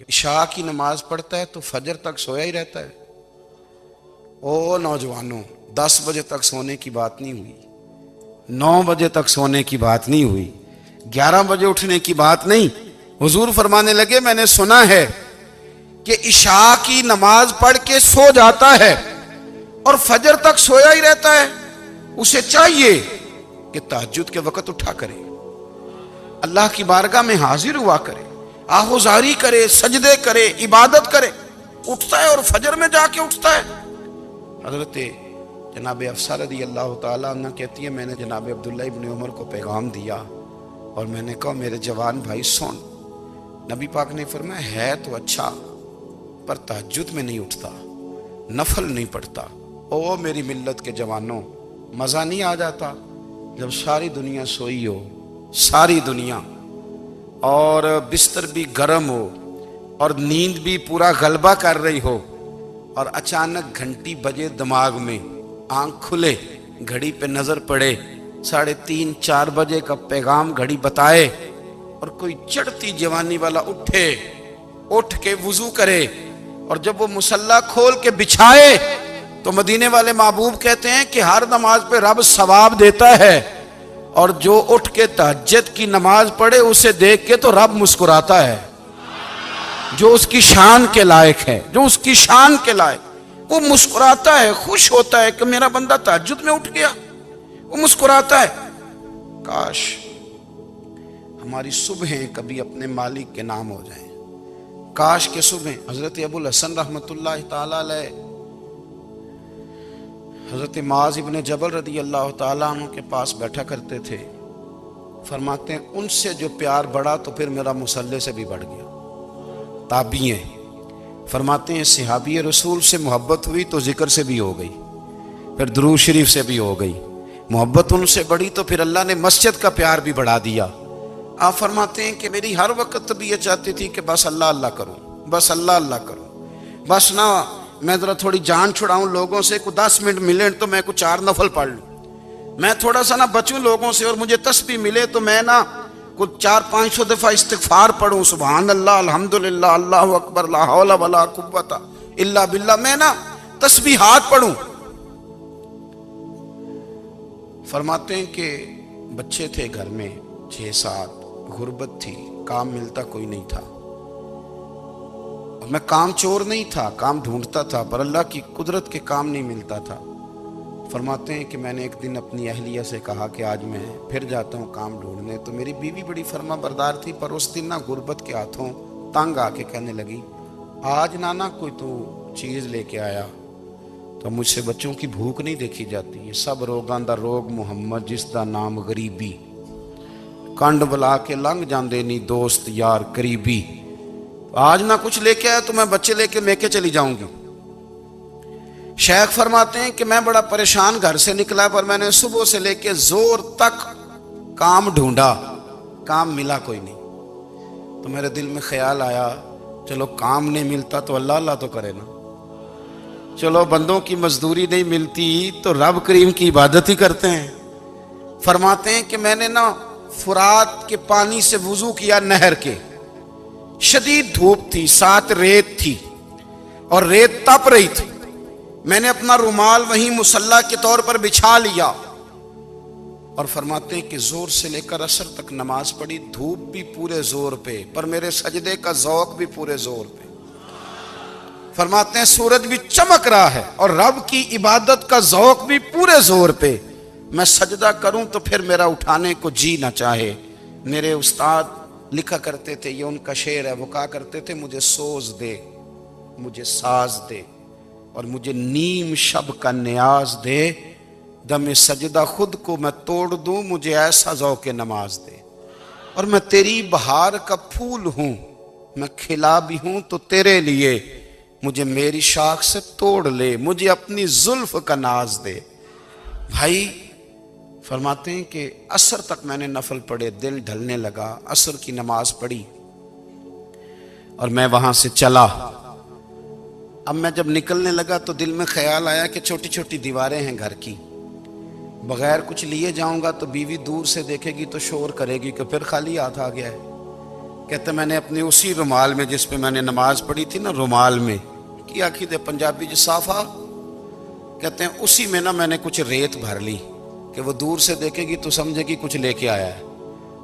عشاء کی نماز پڑھتا ہے تو فجر تک سویا ہی رہتا ہے۔ او نوجوانوں، 10 بجے تک سونے کی بات نہیں ہوئی، 9 بجے تک سونے کی بات نہیں ہوئی، 11 بجے اٹھنے کی بات نہیں۔ حضور فرمانے لگے میں نے سنا ہے کہ عشاء کی نماز پڑھ کے سو جاتا ہے اور فجر تک سویا ہی رہتا ہے، اسے چاہیے کہ تہجد کے وقت اٹھا کرے، اللہ کی بارگاہ میں حاضر ہوا کرے، آہوزاری کرے، سجدے کرے، عبادت کرے۔ اٹھتا ہے اور فجر میں جا کے اٹھتا ہے۔ حضرت جناب حفصہ رضی اللہ تعالیٰ عنہ کہتی ہے میں نے جناب عبداللہ ابن عمر کو پیغام دیا اور میں نے کہا میرے جوان بھائی سن۔ نبی پاک نے فرمایا ہے تو اچھا پر تہجد میں نہیں اٹھتا، نفل نہیں پڑھتا۔ او میری ملت کے جوانوں، مزہ نہیں آ جاتا جب ساری دنیا سوئی ہو، ساری دنیا، اور بستر بھی گرم ہو اور نیند بھی پورا غلبہ کر رہی ہو، اور اچانک گھنٹی بجے دماغ میں، آنکھ کھلے، گھڑی پہ نظر پڑے، 3:30 4 بجے کا پیغام گھڑی بتائے، اور کوئی چڑھتی جوانی والا اٹھ کے وضو کرے، اور جب وہ مصلی کھول کے بچھائے تو مدینے والے محبوب کہتے ہیں کہ ہر نماز پہ رب ثواب دیتا ہے، اور جو اٹھ کے تہجد کی نماز پڑھے اسے دیکھ کے تو رب مسکراتا ہے، جو اس کی شان کے لائق ہے، جو اس کی شان کے لائق، وہ مسکراتا ہے، خوش ہوتا ہے کہ میرا بندہ تہجد میں اٹھ گیا، وہ مسکراتا ہے۔ کاش ہماری صبحیں کبھی اپنے مالک کے نام ہو جائیں، کاش کے صبحیں۔ حضرت ابو الحسن رحمۃ اللہ تعالیٰ علیہ حضرت معاذ ابن جبل رضی اللہ تعالیٰ عنہ کے پاس بیٹھا کرتے تھے، فرماتے ہیں ان سے جو پیار بڑھا تو پھر میرا مصلی سے بھی بڑھ گیا۔ تابعی ہیں، فرماتے ہیں صحابی رسول سے محبت ہوئی تو ذکر سے بھی ہو گئی، پھر درود شریف سے بھی ہو گئی، محبت ان سے بڑھی تو پھر اللہ نے مسجد کا پیار بھی بڑھا دیا۔ آپ فرماتے ہیں کہ میری ہر وقت طبیعت چاہتی تھی کہ بس اللہ اللہ کروں، بس اللہ اللہ کروں، بس نہ میں ذرا تھوڑی جان چھڑاؤں لوگوں سے، کوئی 10 منٹ ملے تو میں کوئی 4 نفل پڑھ لوں، میں تھوڑا سا نہ بچوں لوگوں سے، اور مجھے تسبیح ملے تو میں نہ کچھ 400-500 دفعہ استغفار پڑھوں، سبحان اللہ، الحمدللہ، اللہ اکبر، لا حول ولا قوت الا باللہ، میں نہ تسبیحات پڑھوں۔ فرماتے ہیں کہ بچے تھے گھر میں 6-7، غربت تھی، کام ملتا کوئی نہیں تھا، اور میں کام چور نہیں تھا، کام ڈھونڈتا تھا، پر اللہ کی قدرت کے کام نہیں ملتا تھا۔ فرماتے ہیں کہ میں نے ایک دن اپنی اہلیہ سے کہا کہ آج میں پھر جاتا ہوں کام ڈھونڈنے، تو میری بیوی بڑی فرما بردار تھی، پر اس دن نہ غربت کے ہاتھوں تنگ آ کے کہنے لگی آج نانا کوئی تو چیز لے کے آیا، تو مجھ سے بچوں کی بھوک نہیں دیکھی جاتی، یہ سب روگاں دا روگ محمد جس دا نام غریبی، کنڈ بلا کے لنگ جاندے نہیں دوست یار قریبی، آج نہ کچھ لے کے آیا تو میں بچے لے کے میکے چلی جاؤں گی۔ شیخ فرماتے ہیں کہ میں بڑا پریشان گھر سے نکلا، پر میں نے صبح سے لے کے زور تک کام ڈھونڈا، کام ملا کوئی نہیں، تو میرے دل میں خیال آیا چلو کام نہیں ملتا تو اللہ اللہ تو کرے نا، چلو بندوں کی مزدوری نہیں ملتی تو رب کریم کی عبادت ہی کرتے ہیں۔ فرماتے ہیں کہ میں نے نا فرات کے پانی سے وضو کیا، نہر کے، شدید دھوپ تھی، ساتھ ریت تھی اور ریت تپ رہی تھی، میں نے اپنا رومال وہیں مصلی کے طور پر بچھا لیا، اور فرماتے ہیں کہ زور سے لے کر عصر تک نماز پڑھی، دھوپ بھی پورے زور پہ، پر میرے سجدے کا ذوق بھی پورے زور پہ۔ فرماتے ہیں سورج بھی چمک رہا ہے اور رب کی عبادت کا ذوق بھی پورے زور پہ، میں سجدہ کروں تو پھر میرا اٹھانے کو جی نہ چاہے۔ میرے استاد لکھا کرتے تھے، یہ ان کا شعر ہے، وہ کہا کرتے تھے مجھے سوز دے، مجھے ساز دے، اور مجھے نیم شب کا نیاز دے، دم سجدہ خود کو میں توڑ دوں، مجھے ایسا ذوق نماز دے، اور میں تیری بہار کا پھول ہوں، میں کھلا بھی ہوں تو تیرے لیے، مجھے میری شاخ سے توڑ لے، مجھے اپنی زلف کا ناز دے۔ بھائی فرماتے ہیں کہ عصر تک میں نے نفل پڑھے، دل ڈھلنے لگا، عصر کی نماز پڑھی اور میں وہاں سے چلا۔ اب میں جب نکلنے لگا تو دل میں خیال آیا کہ چھوٹی چھوٹی دیواریں ہیں گھر کی، بغیر کچھ لیے جاؤں گا تو بیوی دور سے دیکھے گی تو شور کرے گی کہ پھر خالی ہاتھ آ گیا ہے، کہتے میں نے اپنی اسی رومال میں جس پہ میں نے نماز پڑھی تھی نا، رومال میں کی آخی پنجابی صافہ کہتے ہیں، اسی میں نا میں نے کچھ ریت بھر لی کہ وہ دور سے دیکھے گی تو سمجھے گی کچھ لے کے آیا ہے،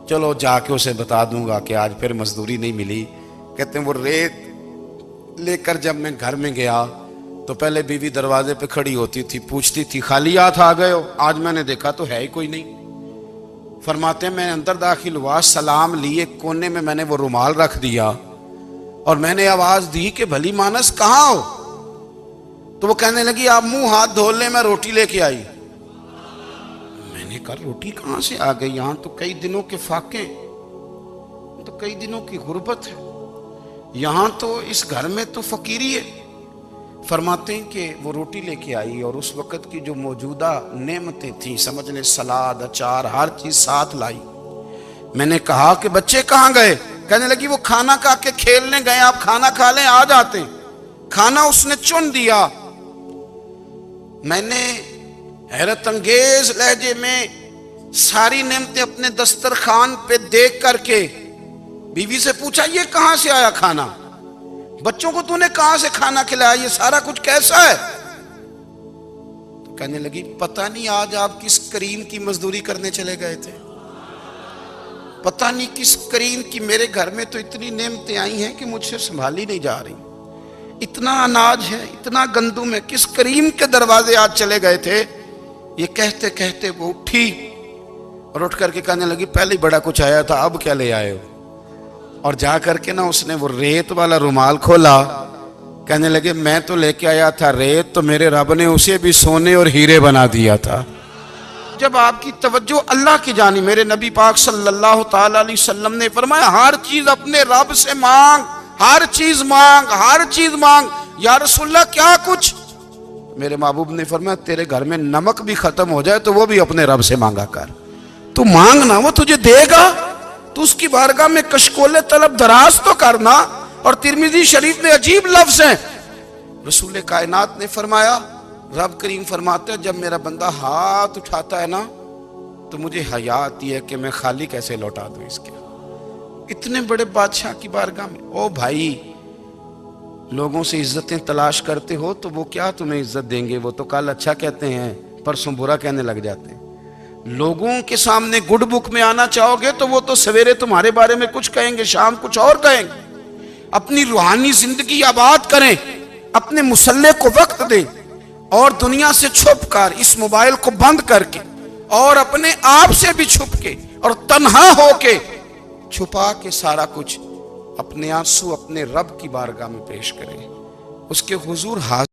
چلو جا کے اسے بتا دوں گا کہ آج پھر مزدوری نہیں ملی۔ کہتے ہیں وہ ریت لے کر جب میں گھر میں گیا تو پہلے بیوی دروازے پہ کھڑی ہوتی تھی، پوچھتی تھی خالی ہاتھ آ گئے ہو؟ آج میں نے دیکھا تو ہے ہی کوئی نہیں۔ فرماتے ہیں میں اندر داخل ہوا، سلام لیے، کونے میں میں نے وہ رومال رکھ دیا اور میں نے آواز دی کہ بھلی مانس کہاں ہو؟ تو وہ کہنے لگی آپ منہ ہاتھ دھو لیں، میں روٹی لے کے آئی۔ میں نے کہا روٹی کہاں سے آ گئی؟ یہاں تو کئی دنوں کے فاقے، تو کئی دنوں کی غربت ہے، یہاں تو اس گھر میں تو فقیری ہے۔ فرماتے ہیں کہ وہ روٹی لے کے آئی اور اس وقت کی جو موجودہ نعمتیں تھیں، سمجھ لیں سلاد، اچار، ہر چیز ساتھ لائی۔ میں نے کہا کہ بچے کہاں گئے؟ کہنے لگی وہ کھانا کھا کے کھیلنے گئے، آپ کھانا کھا لیں آ جاتے ہیں۔ کھانا اس نے چن دیا۔ میں نے حیرت انگیز لہجے میں ساری نعمتیں اپنے دسترخوان پہ دیکھ کر کے بیوی سے پوچھا یہ کہاں سے آیا کھانا؟ بچوں کو تو نے کہاں سے کھانا کھلایا؟ یہ سارا کچھ کیسا ہے؟ تو کہنے لگی پتہ نہیں آج آپ کس کریم کی مزدوری کرنے چلے گئے تھے، پتہ نہیں کس کریم کی، میرے گھر میں تو اتنی نعمتیں آئی ہیں کہ مجھ سے سنبھالی نہیں جا رہی، اتنا اناج ہے، اتنا گندم ہے، کس کریم کے دروازے آج چلے گئے تھے؟ یہ کہتے کہتے وہ اٹھی اور اٹھ کر کے کہنے لگی پہلے بڑا کچھ آیا تھا، اب کیا لے آئے ہو؟ اور جا کر کے نا اس نے وہ ریت والا رومال کھولا، کہنے لگے میں تو لے کے آیا تھا ریت، تو میرے رب نے اسے بھی سونے اور ہیرے بنا دیا تھا۔ جب آپ کی توجہ اللہ کی جانب، میرے نبی پاک صلی اللہ تعالی علیہ وسلم نے فرمایا ہر چیز اپنے رب سے مانگ، ہر چیز مانگ، ہر چیز مانگ۔ یا رسول اللہ کیا کچھ؟ میرے محبوب نے فرمایا تیرے گھر میں نمک بھی ختم ہو جائے تو وہ بھی اپنے رب سے مانگا کر، تو مانگنا وہ تجھے دے گا، تو اس کی بارگاہ میں کشکول طلب دراز تو کرنا۔ اور ترمذی شریف میں عجیب لفظ ہیں، رسول کائنات نے فرمایا، رب کریم فرماتا ہے جب میرا بندہ ہاتھ اٹھاتا ہے نا تو مجھے حیا آتی ہے کہ میں خالی کیسے لوٹا دوں اس کے، اتنے بڑے بادشاہ کی بارگاہ میں۔ او بھائی، لوگوں سے عزتیں تلاش کرتے ہو تو وہ کیا تمہیں عزت دیں گے؟ وہ تو کل اچھا کہتے ہیں پرسوں برا کہنے لگ جاتے ہیں۔ لوگوں کے سامنے گڈ بک میں آنا چاہو گے تو وہ تو سویرے تمہارے بارے میں کچھ کہیں گے، شام کچھ اور کہیں گے۔ اپنی روحانی زندگی آباد کریں، اپنے مسلح کو وقت دیں، اور دنیا سے چھپ کر، اس موبائل کو بند کر کے اور اپنے آپ سے بھی چھپ کے اور تنہا ہو کے چھپا کے سارا کچھ اپنے آنسو اپنے رب کی بارگاہ میں پیش کریں، اس کے حضور حاضر